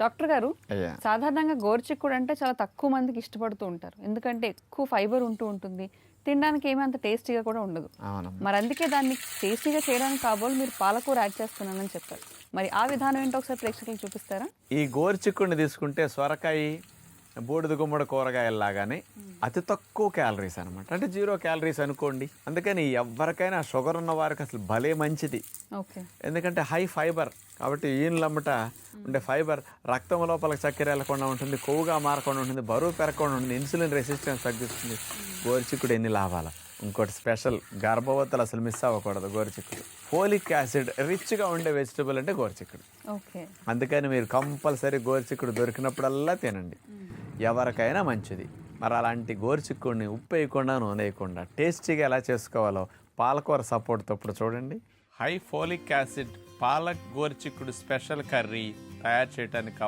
Doctor గారు, అయ్యా. సాధారణంగా గోరుచిక్కుడు అంటే చాలా తక్కువ మందికి ఇష్టపడుతూ ఉంటారు. ఎందుకంటే ఎక్కువ ఫైబర్ ఉంటూ ఉంటుంది. తినడానికి ఏమీ అంత టేస్టీగా కూడా ఉండదు. అవునమ్మా. మరి అందుకే దాన్ని టేస్టీగా చేయడానికి కాబోలు మీరు పాలకూర యాడ్ చేస్తున్నానని చెప్పారు. మరి ఆ విధానం ఏంటో ఒకసారి ప్రేక్షకులకు చూపిస్తారా? ఈ గోరుచిక్కుడిని తీసుకుంటే సొరకాయ, బూడిద గుమ్మడి కూరగాయల్లాగానే అతి తక్కువ క్యాలరీస్ అనమాట. అంటే 0 క్యాలరీస్ అనుకోండి. అందుకని ఎవరికైనా షుగర్ ఉన్న వారికి అసలు భలే మంచిది. ఓకే. ఎందుకంటే హై ఫైబర్ కాబట్టి ఈయనలమ్మట ఉండే ఫైబర్ రక్తం లోపలికి చక్కెర వెళ్ళకుండా ఉంటుంది, కొవ్వుగా మారకుండా ఉంటుంది, బరువు పెరగకుండా ఉంటుంది, ఇన్సులిన్ రెసిస్టెన్స్ తగ్గిస్తుంది. గోరుచిక్కుడు ఎన్ని లాభాలు. ఇంకోటి స్పెషల్, గర్భవతులు అసలు మిస్ అవ్వకూడదు గోరుచిక్కుడు. ఫోలిక్ యాసిడ్ రిచ్గా ఉండే వెజిటబుల్ అంటే గోరుచిక్కుడు. ఓకే. అందుకని మీరు కంపల్సరీ గోరుచిక్కుడు దొరికినప్పుడల్లా తినండి, ఎవరికైనా మంచిది. మరి అలాంటి గోరుచిక్కుడిని ఉప్పు వేయకుండా, నూనె వేయకుండా టేస్టీగా ఎలా చేసుకోవాలో పాలకూర సపోర్ట్తో ఇప్పుడు చూడండి. హై ఫోలిక్ యాసిడ్ పాలక్ గోరుచిక్కుడు స్పెషల్ కర్రీ తయారు చేయడానికి